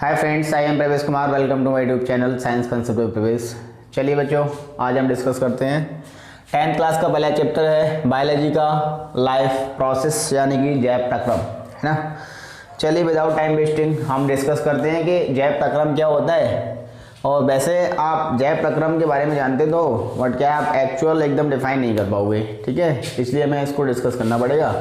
Hi friends, I am Pravesh Kumar. Welcome to my YouTube channel science concept with Pravesh. चलिए बच्चों, आज हम डिस्कस करते हैं 10th क्लास का पहला चैप्टर है बायोलॉजी का लाइफ प्रोसेस यानी कि जैव प्रक्रम, है ना। चलिए विदाउट टाइम वेस्टिंग हम डिस्कस करते हैं कि जैव प्रक्रम क्या होता है। और वैसे आप जैव प्रक्रम के बारे में जानते तो, बट क्या आप एक्चुअल एकदम डिफाइन नहीं कर पाओगे, ठीक है। इसलिए हमें इसको डिस्कस करना पड़ेगा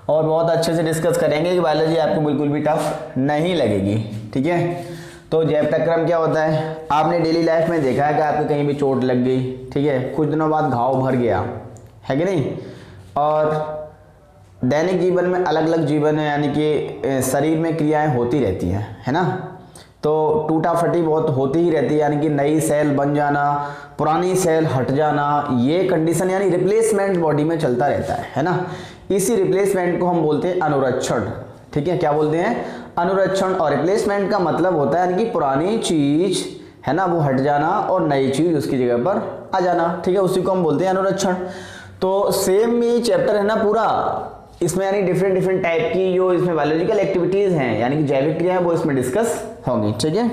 और बहुत अच्छे से डिस्कस करेंगे कि बायोलॉजी आपको बिल्कुल भी टफ नहीं लगेगी, ठीक है। तो जैव प्रक्रम क्या होता है, आपने डेली लाइफ में देखा है कि आपको कहीं भी चोट लग गई, ठीक है, कुछ दिनों बाद घाव भर गया, है कि नहीं। और दैनिक जीवन में अलग अलग जीवन है, यानी कि शरीर में क्रियाएं होती रहती हैं, है ना। तो टूटा फटी बहुत होती ही रहती है, यानी कि नई सेल बन जाना, पुरानी सेल हट जाना, ये कंडीशन यानी रिप्लेसमेंट बॉडी में चलता रहता है ना। इसी रिप्लेसमेंट को हम बोलते हैं अनुरक्षण, ठीक है। क्या बोलते हैं? अनुरक्षण। और रिप्लेसमेंट का मतलब होता है कि पुरानी चीज है ना वो हट जाना और नई चीज उसकी जगह पर आ जाना, ठीक है, उसी को हम बोलते हैं अनुरक्षण। तो सेम ये चैप्टर है ना पूरा, इसमें यानी डिफरेंट टाइप की जो इसमें बायोलॉजिकल एक्टिविटीज हैं यानी कि जैविक क्रिया है वो इसमें डिस्कस होंगी, ठीक है।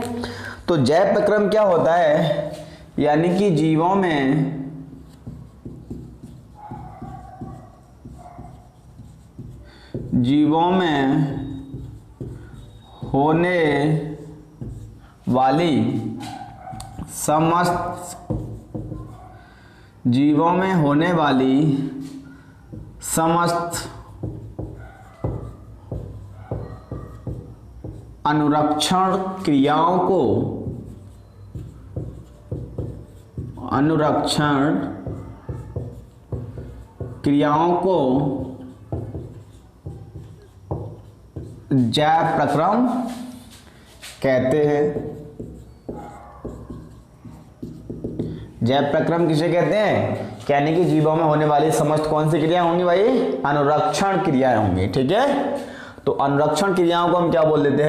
तो जैव प्रक्रम क्या होता है, यानी कि जीवों में होने वाली समस्त अनुरक्षण क्रियाओं को जैव प्रक्रम कहते हैं। जैव प्रक्रम किसे कहते हैं? यानी कि जीवों में होने वाली समस्त कौन सी क्रिया होंगी भाई? अनुरक्षण क्रियाएं होंगी, ठीक है। तो अनुरक्षण क्रियाओं को हम क्या बोल देते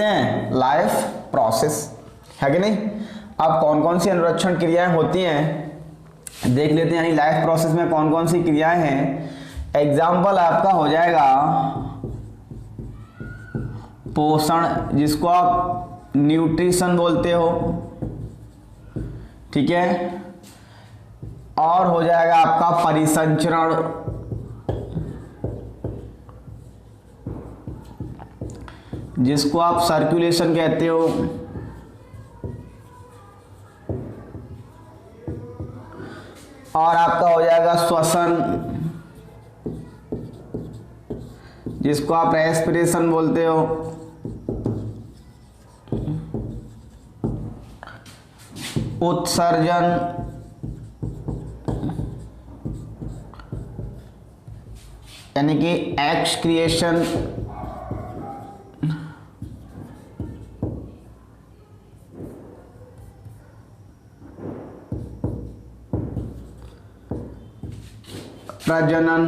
हैं? लाइफ प्रोसेस, है कि नहीं। अब कौन कौन सी अनुरक्षण क्रियाएं होती हैं देख लेते हैं, यानी लाइफ प्रोसेस में कौन कौन सी क्रियाएं हैं। एग्जाम्पल आपका हो जाएगा पोषण, जिसको आप न्यूट्रिशन बोलते हो, ठीक है। और हो जाएगा आपका परिसंचरण, जिसको आप सर्कुलेशन कहते हो। और आपका हो जाएगा श्वसन, जिसको आप रेस्पिरेशन बोलते हो। उत्सर्जन, यानी कि एक्सक्रिएशन। प्रजनन,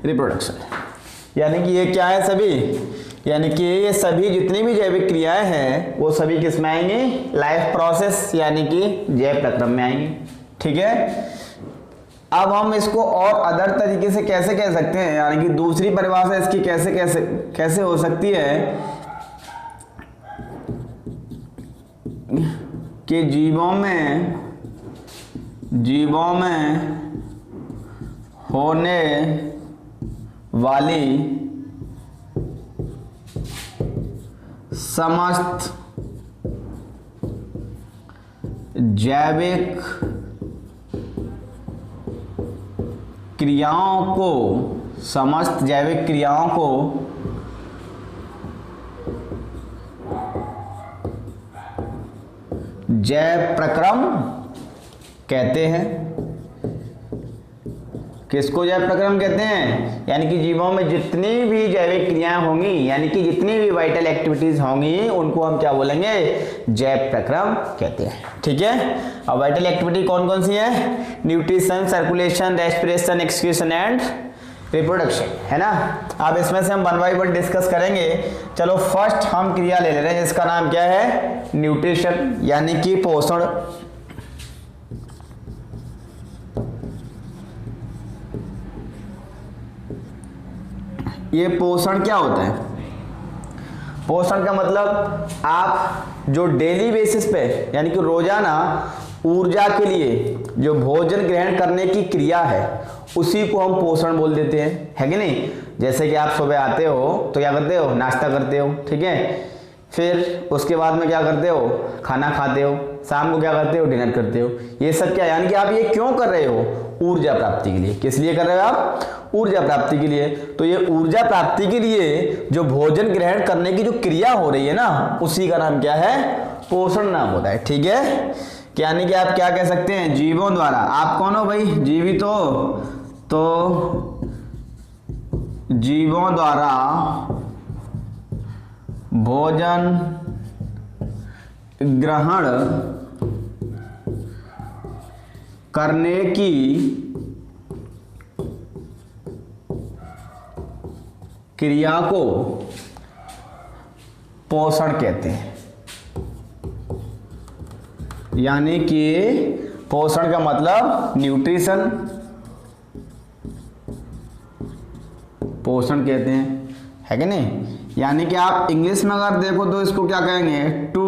रिप्रोडक्शन। यानी कि ये क्या है सभी, यानी कि ये सभी जितनी भी जैविक क्रियाएं हैं वो सभी किस में आएंगी? लाइफ प्रोसेस यानी कि जैव प्रक्रम में आएंगी, ठीक है। अब हम इसको और अदर तरीके से कैसे कह सकते हैं, यानी कि दूसरी परिभाषा इसकी कैसे हो सकती है कि जीवों में होने वाली समस्त जैविक क्रियाओं को जैव प्रक्रम कहते हैं। किसको जैव प्रक्रम कहते हैं? यानी कि जीवों में जितनी भी जैविक क्रियाएं होंगी, यानी कि जितनी भी वाइटल एक्टिविटीज होंगी, उनको हम क्या बोलेंगे? जैव प्रक्रम कहते हैं, ठीक है। अब वाइटल एक्टिविटी कौन कौन सी है? Nutrition, circulation, respiration, excretion and reproduction, है ना। अब इसमें से हम वन बाय वन डिस्कस करेंगे। चलो फर्स्ट हम क्रिया ले रहे हैं जिसका नाम क्या है? न्यूट्रिशन, यानी कि पोषण। ये पोषण क्या होता है? पोषण का मतलब आप जो डेली बेसिस पे यानी कि रोजाना ऊर्जा के लिए जो भोजन ग्रहण करने की क्रिया है उसी को हम पोषण बोल देते हैं, है कि नहीं? जैसे कि आप सुबह आते हो तो क्या करते हो? नाश्ता करते हो, ठीक है। फिर उसके बाद में क्या करते हो? खाना खाते हो। शाम को क्या करते हो? डिनर करते हो। ये सब क्या यानी कि आप ये क्यों कर रहे हो? ऊर्जा प्राप्ति के लिए। किस लिए कर रहे हो आप? ऊर्जा प्राप्ति के लिए। तो ये ऊर्जा प्राप्ति के लिए जो भोजन ग्रहण करने की जो क्रिया हो रही है ना, उसी का नाम क्या है? पोषण नाम होता है, ठीक है। यानी कि आप क्या कह सकते हैं? जीवों द्वारा। आप कौन हो भाई? जीवित हो तो जीवों द्वारा भोजन ग्रहण करने की क्रिया को पोषण कहते हैं। यानी कि पोषण का मतलब न्यूट्रिशन, पोषण कहते हैं, है कि नहीं? यानी कि आप इंग्लिश में अगर देखो तो इसको क्या कहेंगे? To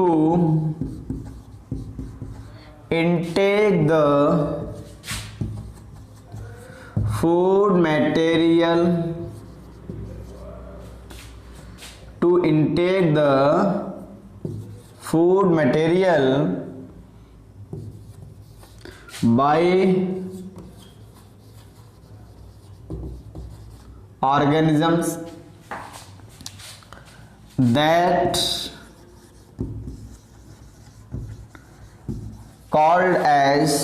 intake the food material, to intake the food material by organisms that called as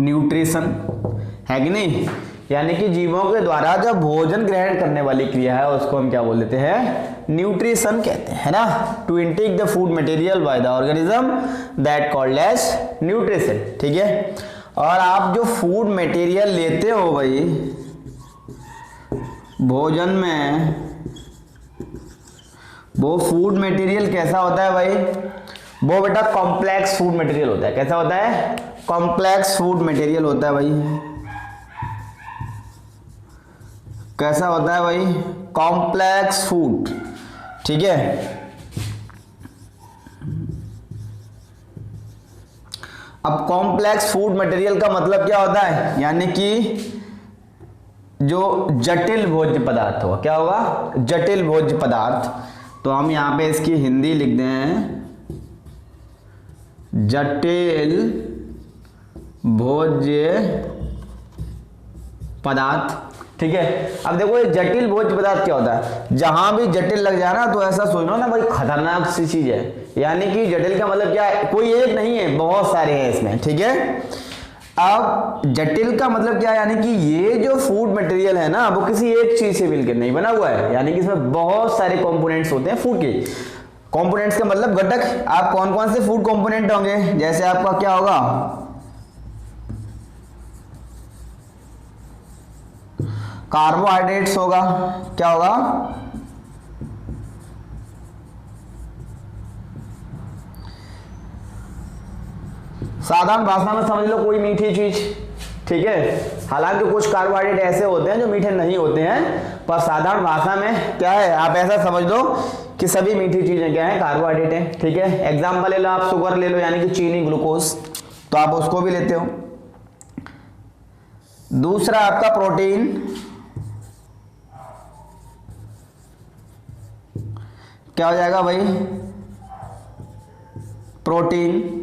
nutrition, है कि नहीं? यानी कि जीवों के द्वारा जब भोजन ग्रहण करने वाली क्रिया है उसको हम क्या बोल देते हैं? न्यूट्रिशन कहते हैं, है ना। To intake the food material by the organism that called as nutrition, ठीक है। और आप जो फूड मटेरियल लेते हो भाई भोजन में, वो फूड मटेरियल कैसा होता है भाई? वो बेटा कॉम्प्लेक्स फूड मटेरियल होता है। कैसा होता है? कॉम्प्लेक्स फूड मटेरियल होता है भाई। कैसा होता है भाई? कॉम्प्लेक्स फूड, ठीक है। अब कॉम्प्लेक्स फूड मटेरियल का मतलब क्या होता है? यानी कि जो जटिल भोज्य पदार्थ होगा। क्या होगा? जटिल भोज्य पदार्थ। तो हम यहां पे इसकी हिंदी लिख दें, जटिल भोज्य पदार्थ, ठीक है। अब देखो ये जटिल भोज्य पदार्थ क्या होता है? जहां भी जटिल लग जाए ना तो ऐसा सोचना ना भाई खतरनाक सी चीज है। यानी कि जटिल का मतलब क्या है? कोई एक नहीं है, बहुत सारे हैं इसमें, ठीक है। अब जटिल का मतलब क्या है? यानी कि ये जो फूड मटेरियल है ना वो किसी एक चीज से मिलकर नहीं बना हुआ है। यानी कि इसमें बहुत सारे कंपोनेंट्स होते हैं फूड के। कंपोनेंट्स का मतलब घटक। आप कौन कौन से फूड कंपोनेंट होंगे? जैसे आपका क्या होगा? कार्बोहाइड्रेट्स होगा। क्या होगा? साधारण भाषा में समझ लो कोई मीठी चीज, ठीक है। हालांकि कुछ कार्बोहाइड्रेट ऐसे होते हैं जो मीठे नहीं होते हैं, पर साधारण भाषा में क्या है? आप ऐसा समझ लो कि सभी मीठी चीजें क्या है? कार्बोहाइड्रेट है, ठीक है। एग्जाम्पल ले लो आप, शुगर ले लो, यानी कि चीनी, ग्लूकोज, तो आप उसको भी लेते हो। दूसरा आपका प्रोटीन, क्या हो जाएगा भाई? प्रोटीन।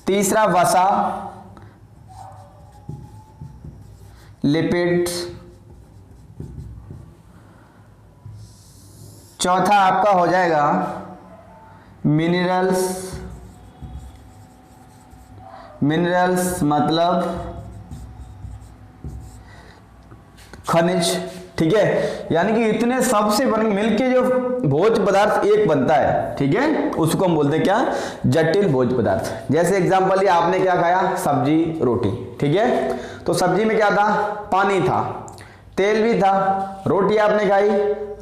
तीसरा वसा, लिपिड्स। चौथा आपका हो जाएगा मिनरल्स। मिनरल्स मतलब खनिज, ठीक है। यानी कि इतने सबसे मिलके जो भोज्य पदार्थ एक बनता है, ठीक है, उसको हम बोलते हैं क्या? जटिल भोज्य पदार्थ। जैसे एग्जांपल लिया, आपने क्या खाया? सब्जी, रोटी, ठीक है। तो सब्जी में क्या था? पानी था, तेल भी था। रोटी आपने खाई,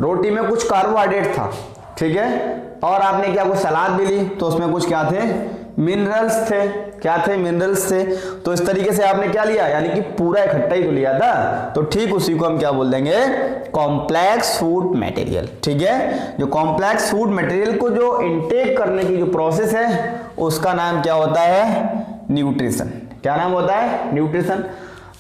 रोटी में कुछ कार्बोहाइड्रेट था, ठीक है। और आपने क्या? कुछ सलाद भी ली तो उसमें कुछ क्या थे? मिनरल्स थे। क्या थे? मिनरल्स थे। तो इस तरीके से आपने क्या लिया, यानी कि पूरा इकट्ठा ही तो लिया था, तो ठीक उसी को हम क्या बोल देंगे, कॉम्प्लेक्स फूड मटेरियल। ठीक है, जो कॉम्प्लेक्स फूड मटेरियल को जो इनटेक करने की जो प्रोसेस है उसका नाम क्या होता है, न्यूट्रिशन। क्या नाम होता है, न्यूट्रिशन।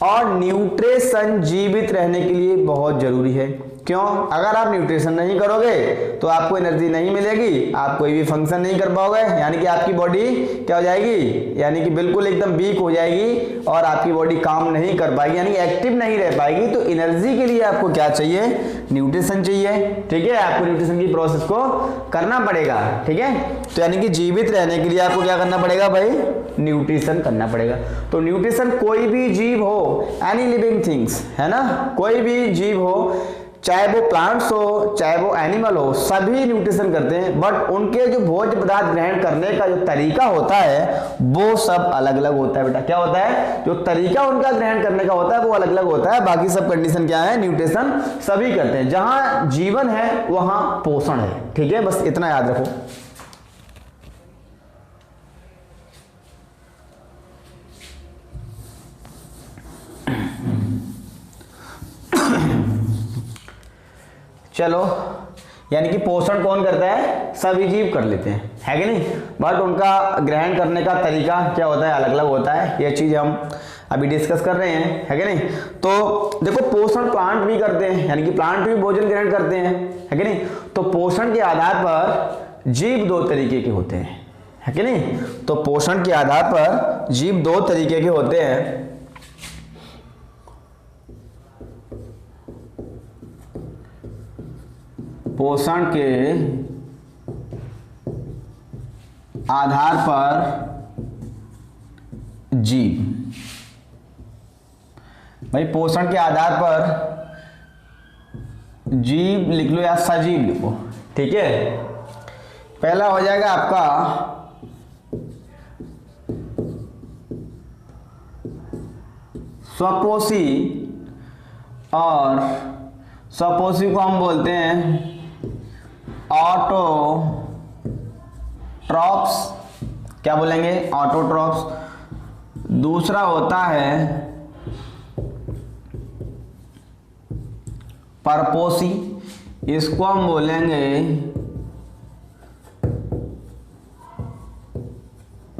और न्यूट्रिशन जीवित रहने के लिए बहुत जरूरी है। क्यों? अगर आप न्यूट्रिशन नहीं करोगे तो आपको एनर्जी नहीं मिलेगी, आप कोई भी फंक्शन नहीं कर पाओगे, यानी कि आपकी बॉडी क्या हो जाएगी, यानी कि बिल्कुल एकदम वीक हो जाएगी और आपकी बॉडी काम नहीं कर पाएगी, यानी एक्टिव नहीं रह पाएगी। तो एनर्जी के लिए आपको क्या चाहिए, न्यूट्रिशन चाहिए। ठीक है, आपको न्यूट्रिशन की प्रोसेस को करना पड़ेगा। ठीक है, तो यानी कि जीवित रहने के लिए आपको क्या करना पड़ेगा भाई, न्यूट्रिशन करना पड़ेगा। तो न्यूट्रिशन कोई भी जीव हो, एनी लिविंग थिंग्स, है ना, कोई भी जीव हो, चाहे वो प्लांट्स हो चाहे वो एनिमल हो, सभी न्यूट्रिशन करते हैं, बट उनके जो भोज्य पदार्थ ग्रहण करने का जो तरीका होता है वो सब अलग अलग होता है। बेटा क्या होता है, जो तरीका उनका ग्रहण करने का होता है वो अलग अलग होता है। बाकी सब कंडीशन क्या है, न्यूट्रिशन सभी करते हैं। जहां जीवन है वहां पोषण है। ठीक है, बस इतना याद रखो। चलो, यानी कि पोषण कौन करता है, सभी जीव कर लेते हैं, है कि नहीं, बट उनका ग्रहण करने का तरीका क्या होता है, अलग अलग होता है। ये चीज हम अभी डिस्कस कर रहे हैं, है कि नहीं। तो देखो, पोषण प्लांट भी करते हैं, यानी कि प्लांट भी भोजन ग्रहण करते हैं, है कि नहीं। तो पोषण के आधार पर जीव दो तरीके के होते हैं, है कि नहीं। तो पोषण के आधार पर जीव दो तरीके के होते हैं। पोषण के आधार पर जीव, भाई पोषण के आधार पर जीव लिख लो या सजीव लिखो। ठीक है, पहला हो जाएगा आपका स्वपोषी, और स्वपोषी को हम बोलते हैं ऑटोट्रॉप्स। क्या बोलेंगे, ऑटोट्रॉप्स। दूसरा होता है परपोषी, इसको हम बोलेंगे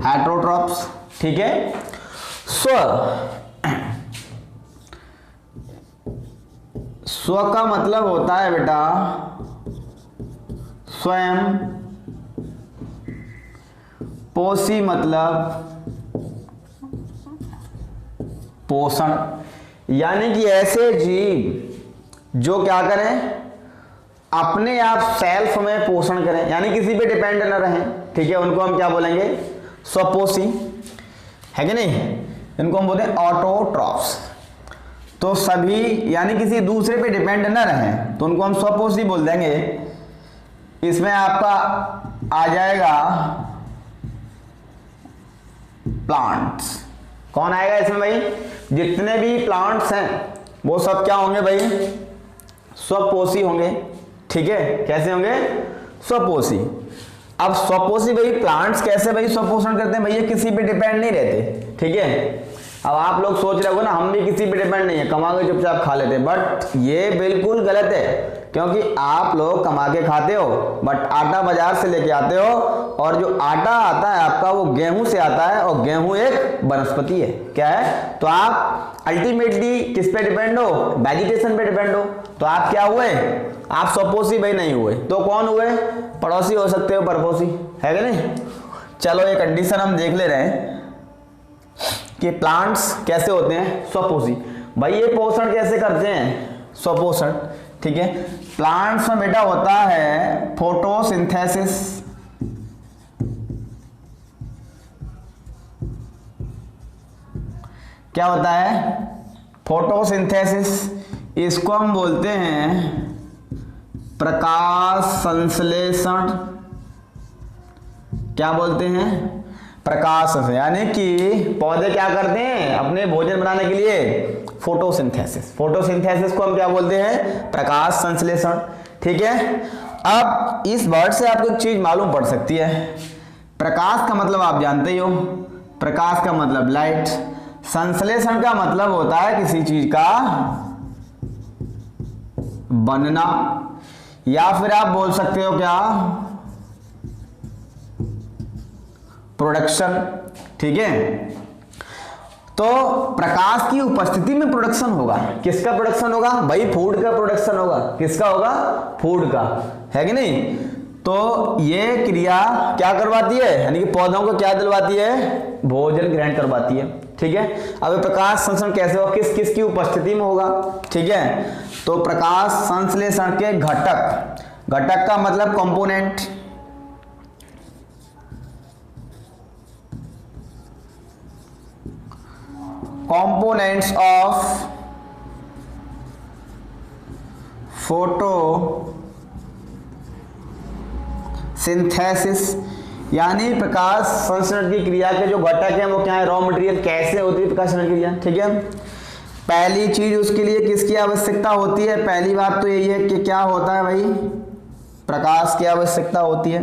हेटेरोट्रॉप्स। ठीक है, स्व का मतलब होता है बेटा स्वयं, पोषी मतलब पोषण, यानी कि ऐसे जीव जो क्या करें, अपने आप सेल्फ में पोषण करें, यानी किसी पे डिपेंड न रहें। ठीक है, उनको हम क्या बोलेंगे, स्वपोषी, है कि नहीं। इनको हम बोलते हैं ऑटोट्रॉप्स। तो सभी यानी किसी दूसरे पे डिपेंड न रहें तो उनको हम स्वपोषी बोल देंगे। इसमें आपका आ जाएगा प्लांट्स। कौन आएगा इसमें भाई, जितने भी प्लांट्स हैं वो सब क्या होंगे भाई, स्वपोषी होंगे। ठीक है, कैसे होंगे, स्वपोषी। अब स्वपोषी भाई प्लांट्स कैसे भाई स्वपोषण करते हैं, भैया किसी पे डिपेंड नहीं रहते। ठीक है, अब आप लोग सोच रहे हो ना हम भी किसी पे डिपेंड नहीं है, कमा के चुपचाप खा लेते हैं, बट ये बिल्कुल गलत है। क्योंकि आप लोग कमा के खाते हो बट आटा बाजार से लेके आते हो, और जो आटा आता है आपका वो गेहूं से आता है, और गेहूं एक वनस्पति है। क्या है, तो आप अल्टीमेटली किस पे डिपेंड हो, वेजिटेशन पे डिपेंड हो। तो आप क्या हुए, आप स्वपोषी भाई नहीं हुए, तो कौन हुए, पड़ोसी हो सकते हो, परपोषी, है कि नहीं। चलो ये कंडीशन हम देख ले रहे हैं कि प्लांट्स कैसे होते हैं, स्वपोषी। भाई ये पोषण कैसे करते हैं, स्वपोषण। ठीक है, प्लांट्स में बेटा होता है फोटोसिंथेसिस। क्या होता है, फोटोसिंथेसिस। इसको हम बोलते हैं प्रकाश संश्लेषण। क्या बोलते हैं, प्रकाश से, यानी कि पौधे क्या करते हैं अपने भोजन बनाने के लिए, फोटोसिंथेसिस। फोटोसिंथेसिस को हम क्या बोलते हैं, प्रकाश संश्लेषण। ठीक है, अब इस वर्ड से आपको एक चीज मालूम पड़ सकती है प्रकाश का मतलब आप जानते ही हो, प्रकाश का मतलब लाइट। संश्लेषण का मतलब होता है किसी चीज का बनना, या फिर आप बोल सकते हो क्या, प्रोडक्शन। ठीक है, तो प्रकाश की उपस्थिति में प्रोडक्शन होगा। किसका प्रोडक्शन होगा भाई? फूड का प्रोडक्शन होगा। किसका होगा? फूड का, है कि नहीं? तो ये क्रिया क्या करवाती है, यानी कि पौधों को क्या दिलवाती है? भोजन ग्रहण करवाती है। ठीक है, अब प्रकाश संश्लेषण कैसे होगा? किस किस की उपस्थिति में होगा? ठीक है, तो प्रकाश संश्लेषण के घटक, घटक का मतलब कंपोनेंट, components of photosynthesis, यानी प्रकाश संश्लेषण की क्रिया के जो घटक हैं वो क्या है? Raw material. कैसे होती है प्रकाश संश्लेषण क्रिया? ठीक है, पहली चीज उसके लिए किसकी आवश्यकता होती है? पहली बात तो यही है कि क्या होता है भाई? प्रकाश की आवश्यकता होती है।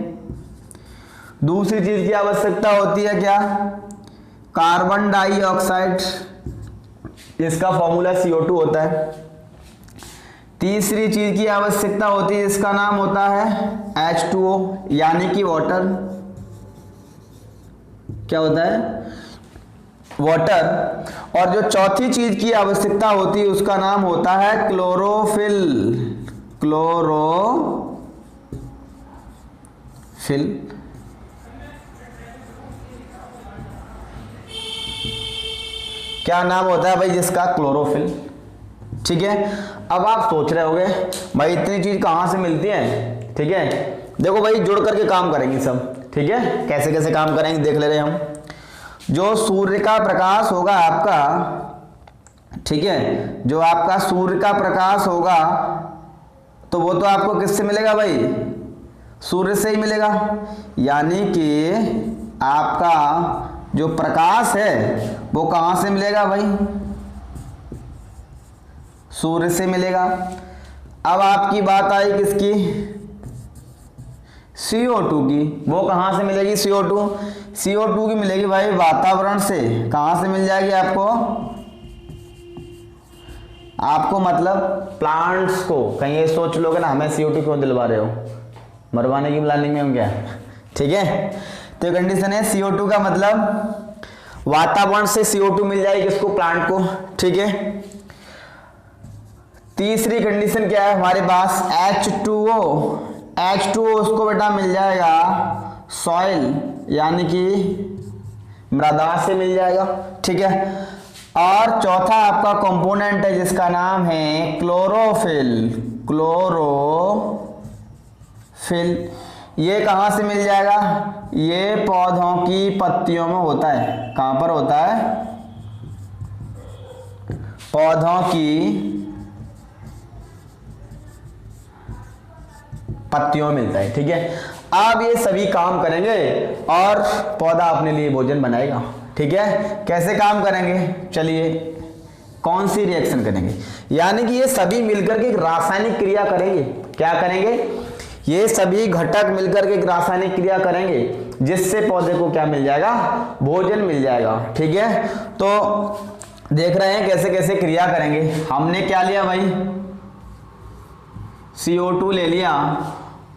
दूसरी चीज की आवश्यकता होती है क्या? कार्बन डाइऑक्साइड, इसका फॉर्मूला CO2 होता है। तीसरी चीज की आवश्यकता होती है, इसका नाम होता है H2O, यानी कि वाटर। क्या होता है? वाटर। और जो चौथी चीज की आवश्यकता होती है उसका नाम होता है क्लोरोफिल। क्लोरोफिल। क्या नाम होता है भाई जिसका? क्लोरोफिल। ठीक है, अब आप सोच रहे होगे भाई इतनी चीज कहां से मिलती है? ठीक है, देखो भाई जुड़ करके काम करेंगे सब। ठीक है, कैसे कैसे काम करेंगे देख ले रहे हम। जो सूर्य का प्रकाश होगा आपका, ठीक है, जो आपका सूर्य का प्रकाश होगा तो वो तो आपको किससे मिलेगा भाई? सूर्य से ही मिलेगा। यानी कि आपका जो प्रकाश है वो कहां से मिलेगा भाई? सूर्य से मिलेगा। अब आपकी बात आई किसकी? CO2 की। वो कहां से मिलेगी CO2? CO2 की मिलेगी भाई वातावरण से। कहां से मिल जाएगी आपको? आपको मतलब प्लांट्स को। कहीं ये सोच लोगे ना हमें CO2 क्यों दिलवा रहे हो, मरवाने की प्लानिंग में हम क्या? ठीक है, तो कंडीशन है CO2 का मतलब वातावरण से CO2 मिल जाएगी किसको? प्लांट को। ठीक है, तीसरी कंडीशन क्या है हमारे पास? H2O। H2O उसको बेटा मिल जाएगा सॉइल, यानी कि मृदा से मिल जाएगा। ठीक है, और चौथा आपका कंपोनेंट है जिसका नाम है क्लोरोफिल। क्लोरोफिल ये कहां से मिल जाएगा? ये पौधों की पत्तियों में होता है। कहां पर होता है? पौधों की पत्तियों में मिलता है। ठीक है, अब ये सभी काम करेंगे और पौधा अपने लिए भोजन बनाएगा। ठीक है, कैसे काम करेंगे? चलिए, कौन सी रिएक्शन करेंगे? यानी कि ये सभी मिलकर के एक रासायनिक क्रिया करेंगे। क्या करेंगे? ये सभी घटक मिलकर के एक रासायनिक क्रिया करेंगे जिससे पौधे को क्या मिल जाएगा? भोजन मिल जाएगा। ठीक है, तो देख रहे हैं कैसे कैसे क्रिया करेंगे। हमने क्या लिया भाई? CO2 ले लिया,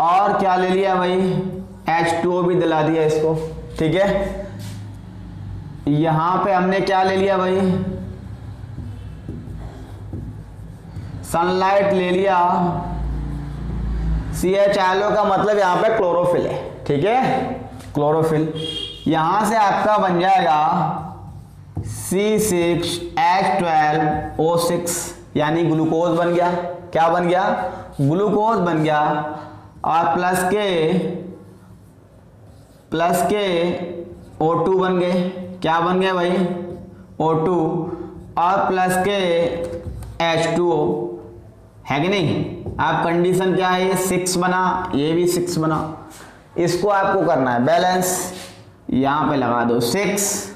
और क्या ले लिया भाई? H2O भी दिला दिया इसको। ठीक है, यहां पे हमने क्या ले लिया भाई? सनलाइट ले लिया। CHLO का मतलब यहां पे क्लोरोफिल है। ठीक है, क्लोरोफिल। यहां से आपका बन जाएगा C6H12O6, यानी ग्लूकोज बन गया। क्या बन गया? ग्लूकोज बन गया। और प्लस के O2 बन गए। क्या बन गए भाई? O2। और प्लस के H2O, है कि नहीं? आप कंडीशन क्या है? 6 बना, ये भी 6 बना। इसको आपको करना है बैलेंस। यहां पे लगा दो 6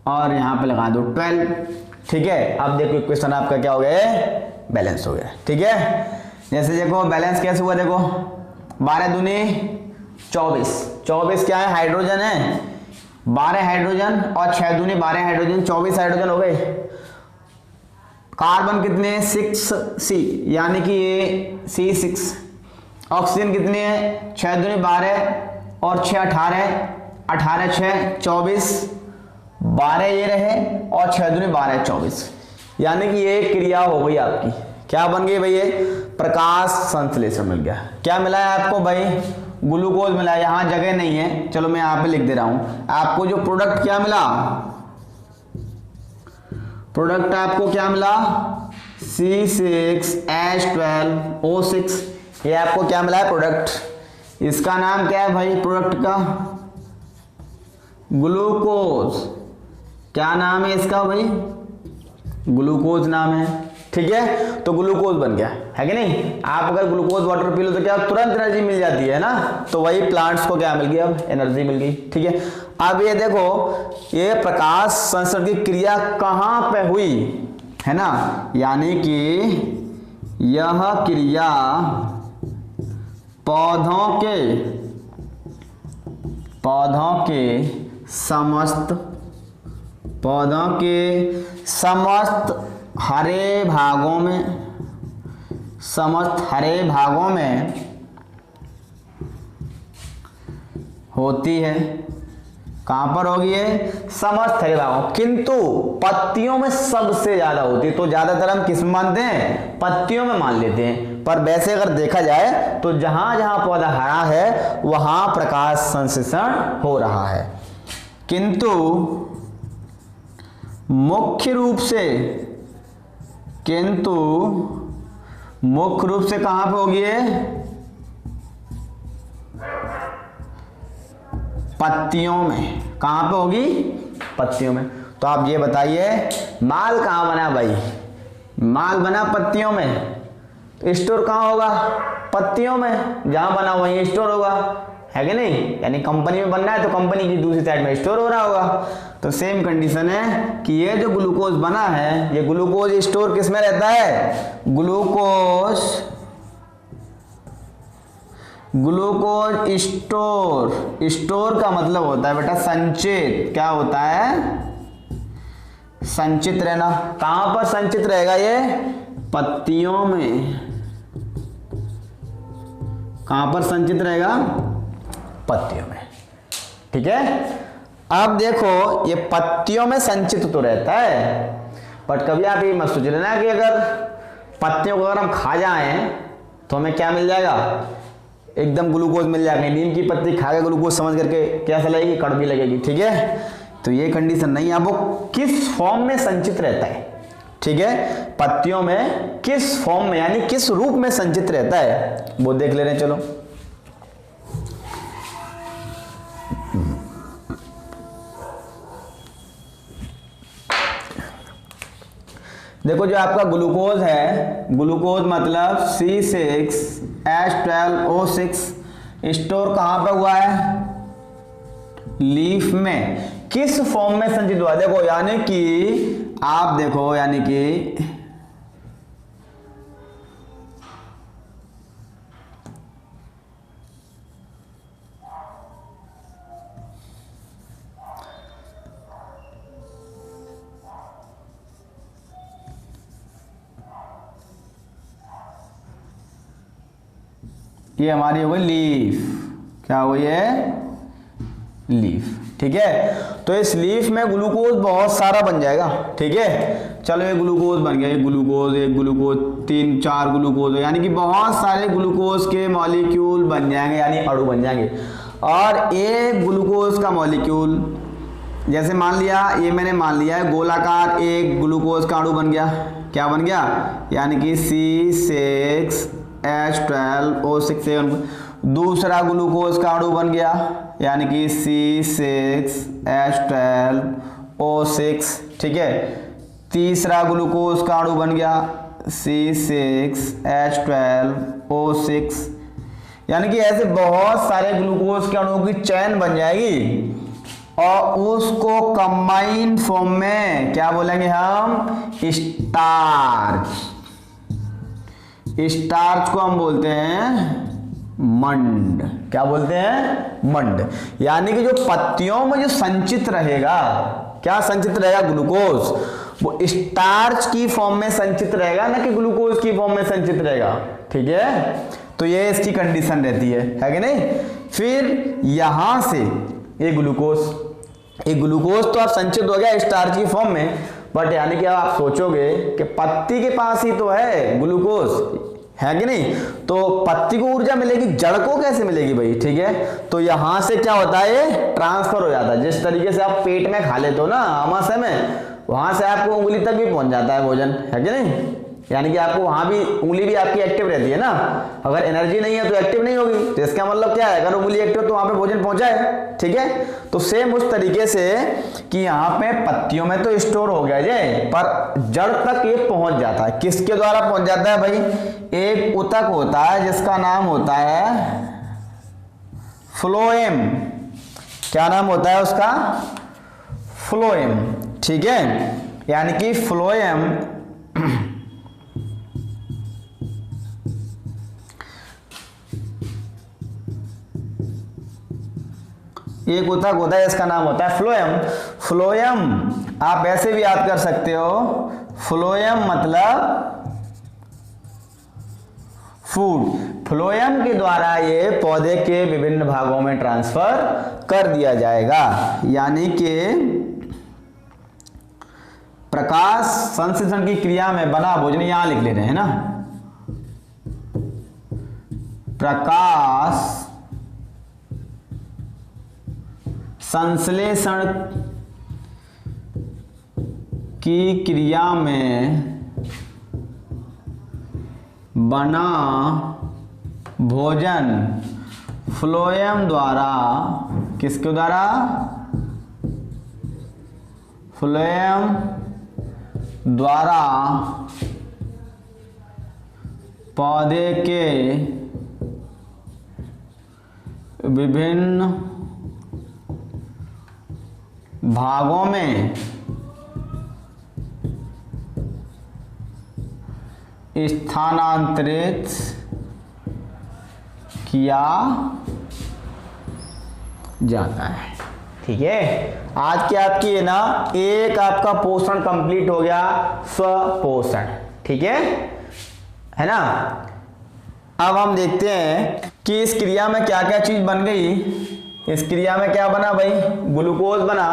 और यहां पे लगा दो 12। ठीक है, अब देखो इक्वेशन आपका क्या हो गया? बैलेंस हो गया। ठीक है, जैसे देखो बैलेंस कैसे हुआ, देखो 12 दूनी 24, 24 क्या है, हाइड्रोजन है, 12 हाइड्रोजन और 6 दूनी 12 हाइड्रोजन, 24 हाइड्रोजन हो गए। कार्बन कितने, 6C, यानी कि ये C6। ऑक्सीजन कितने हैं, 6 दूनी 12 और 6 18, 18 6 24, 12 ये रहे और 6 दूनी 12 24, यानी कि ये क्रिया हो गई आपकी, क्या बन गई भाई, ये प्रकाश संश्लेषण मिल गया। क्या मिला है आपको भाई, ग्लूकोज मिला है। यहाँ जगह नहीं है, चलो मैं यहाँ पे लिख दे रहा हूँ। आपको जो प्रोडक्ट क्या मिला, प्रोडक्ट आपको क्या मिला, C6H12O6, ये आपको क्या मिला है प्रोडक्ट। इसका नाम क्या है भाई प्रोडक्ट का, ग्लूकोज। क्या नाम है इसका भाई, ग्लूकोज नाम है, ठीक है। तो ग्लूकोज बन गया है कि नहीं। आप अगर ग्लूकोज वाटर पी लो तो क्या तुरंत एनर्जी मिल जाती है ना, तो वही प्लांट्स को क्या मिल गई, अब एनर्जी मिल गई, ठीक है। अब ये देखो, ये प्रकाश संश्लेषण की क्रिया कहां पे हुई है ना, यानी कि यह क्रिया पौधों के समस्त हरे भागों में होती है। कहां पर होगी ये, समस्त हरे भागों, किंतु पत्तियों में सबसे ज्यादा होती है। तो ज्यादातर हम किस में मानते हैं, पत्तियों में मान लेते हैं, पर वैसे अगर देखा जाए तो जहां जहां पौधा हरा है वहां प्रकाश संश्लेषण हो रहा है, किंतु मुख्य रूप से कहां पे होगी ये, पत्तियों में। कहां पे होगी, पत्तियों में। तो आप ये बताइए माल कहां बना भाई, माल बना पत्तियों में, स्टोर कहां होगा, पत्तियों में। जहां बना वहीं स्टोर होगा, है कि नहीं। यानी कंपनी में बनना है तो कंपनी की दूसरी साइड में स्टोर हो रहा होगा। तो सेम कंडीशन है कि ये जो ग्लूकोज बना है, ये ग्लूकोज स्टोर किस में रहता है, ग्लूकोज स्टोर का मतलब होता है बेटा संचित। क्या होता है, संचित रहना। कहां पर संचित रहेगा ये, पत्तियों में। कहां पर संचित रहेगा, पत्तियों में, ठीक है। अब देखो ये पत्तियों में संचित तो रहता है, बट कभी आप ये मत सोच लेना कि अगर पत्तियों को अगर हम खा जाएं तो हमें क्या मिल जाएगा, एकदम ग्लूकोज मिल जाएगा। नीम की पत्ती खा के ग्लूकोज समझ करके कैसा लगेगी, कड़वी लगेगी, ठीक है। तो ये कंडीशन नहीं है। वो किस फॉर्म में संचित रहता है, ठीक है, पत्तियों में किस फॉर्म में यानी किस रूप में संचित रहता है वो देख ले रहे हैं। चलो देखो, जो आपका ग्लूकोज है, ग्लूकोज मतलब C6H12O6 स्टोर कहां पे हुआ है, लीफ में। किस फॉर्म में संचित हुआ, देखो यानी कि आप देखो, यानी कि ये हमारी हो गई लीफ। क्या हो गई है, लीफ, ठीक है। तो इस लीफ में ग्लूकोज बहुत सारा बन जाएगा, ठीक है। चलो ये ग्लूकोज बन गया, एक ग्लूकोज 3 4 ग्लूकोज, यानी कि बहुत सारे ग्लूकोज के मॉलिक्यूल बन जाएंगे, यानी अणु बन जाएंगे। और एक ग्लूकोज का मॉलिक्यूल, जैसे मान लिया, ये मैंने मान लिया है गोलाकार एक ग्लूकोज का अणु बन गया। क्या बन गया, यानी कि C6H12O6। दूसरा ग्लूकोज का अणु बन गया, यानी कि C6H12O6, ठीक है। तीसरा ग्लूकोज का अणु बन गया C6H12O6, यानी कि ऐसे बहुत सारे ग्लूकोज के अणुओं की चैन बन जाएगी और उसको कंबाइंड फॉर्म में क्या बोलेंगे हम, स्टार्च। स्टार्च को हम बोलते हैं मंड। क्या बोलते हैं? मंड। यानी कि जो पत्तियों में जो संचित रहेगा, क्या संचित रहेगा? ग्लूकोज। वो स्टार्च की फॉर्म में संचित रहेगा, ना कि ग्लूकोज की फॉर्म में संचित रहेगा। ठीक है, तो ये इसकी कंडीशन रहती है कि नहीं। फिर यहां से ये ग्लूकोज तो आप संचित हो गया स्टार्च की फॉर्म में, बट यानी कि आप सोचोगे कि पत्ती के पास ही तो है ग्लूकोज, है कि नहीं। तो पत्ती को ऊर्जा मिलेगी, जड़ को कैसे मिलेगी भाई? ठीक है, तो यहां से क्या होता है, ये ट्रांसफर हो जाता है। जिस तरीके से आप पेट में खा लेते हो ना आमाशय में, वहां से आपको उंगली तक भी पहुंच जाता है भोजन, है कि नहीं। यानी कि आपको वहां भी उंगली भी आपकी एक्टिव रहती है ना। अगर एनर्जी नहीं है तो एक्टिव नहीं होगी, तो इसका मतलब क्या है, अगर उंगली एक्टिव तो वहां पे भोजन पहुंचा है। ठीक है, तो सेम उस तरीके से कि यहाँ पे पत्तियों में तो स्टोर हो गया जे, पर जड़ तक ये पहुंच जाता है। किसके द्वारा पहुंच जाता है भाई? एक ऊतक होता है जिसका नाम होता है फ्लोएम। क्या नाम होता है उसका? फ्लोएम। ठीक है, यानी कि फ्लोएम एक ऊतक होता है, इसका नाम होता है फ्लोएम। फ्लोएम आप ऐसे भी याद कर सकते हो, फ्लोएम मतलब फूड। फ्लोएम के द्वारा ये पौधे के विभिन्न भागों में ट्रांसफर कर दिया जाएगा। यानी कि प्रकाश संश्लेषण की क्रिया में बना भोजन, यहां लिख ले रहे हैं ना, प्रकाश संश्लेषण की क्रिया में बना भोजन फ्लोएम द्वारा, किसके द्वारा? फ्लोएम द्वारा पौधे के विभिन्न भागों में स्थानांतरित किया जाता है। ठीक है, आज की आपकी है ना, एक आपका पोषण कंप्लीट हो गया, स्वपोषण। ठीक है ना। अब हम देखते हैं कि इस क्रिया में क्या क्या चीज बन गई। इस क्रिया में क्या बना भाई? ग्लूकोज बना।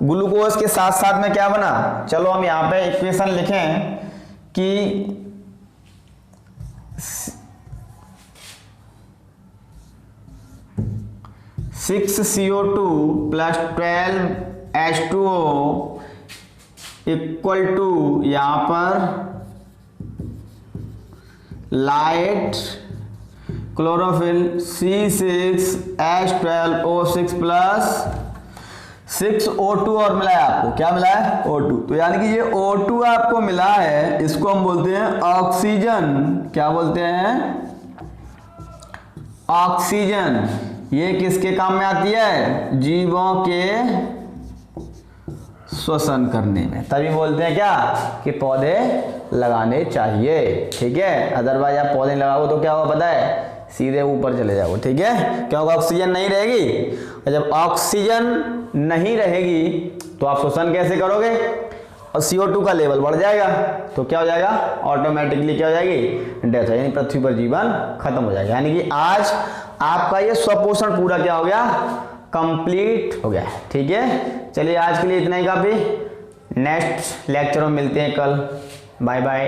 ग्लूकोज के साथ साथ में क्या बना? चलो हम यहां पे इक्वेशन लिखें कि 6CO2 + 12H2O इक्वल टू यहां पर लाइट क्लोरोफिल C6H12O6 + 6O2 और मिला है आपको। क्या मिला है? O2। तो यानी कि ये O2 आपको मिला है, इसको हम बोलते हैं ऑक्सीजन। क्या बोलते हैं? ऑक्सीजन। ये किसके काम में आती है? जीवों के श्वसन करने में। तभी बोलते हैं क्या कि पौधे लगाने चाहिए। ठीक है, अदरवाइज आप पौधे लगाओ तो क्या होगा पता है? सीधे ऊपर चले जाओ। ठीक है, क्योंकि ऑक्सीजन नहीं रहेगी, और जब ऑक्सीजन नहीं रहेगी तो आप श्वसन कैसे करोगे? और CO2 का लेवल बढ़ जाएगा, तो क्या हो जाएगा? ऑटोमेटिकली क्या हो जाएगी? डेथ हो, यानी पृथ्वी पर जीवन खत्म हो जाएगा। यानी कि आज आपका ये स्वपोषण पूरा क्या हो गया? कंप्लीट हो गया। ठीक है, चलिए आज के लिए इतना ही काफी। नेक्स्ट लेक्चर में मिलते हैं कल। Bye bye.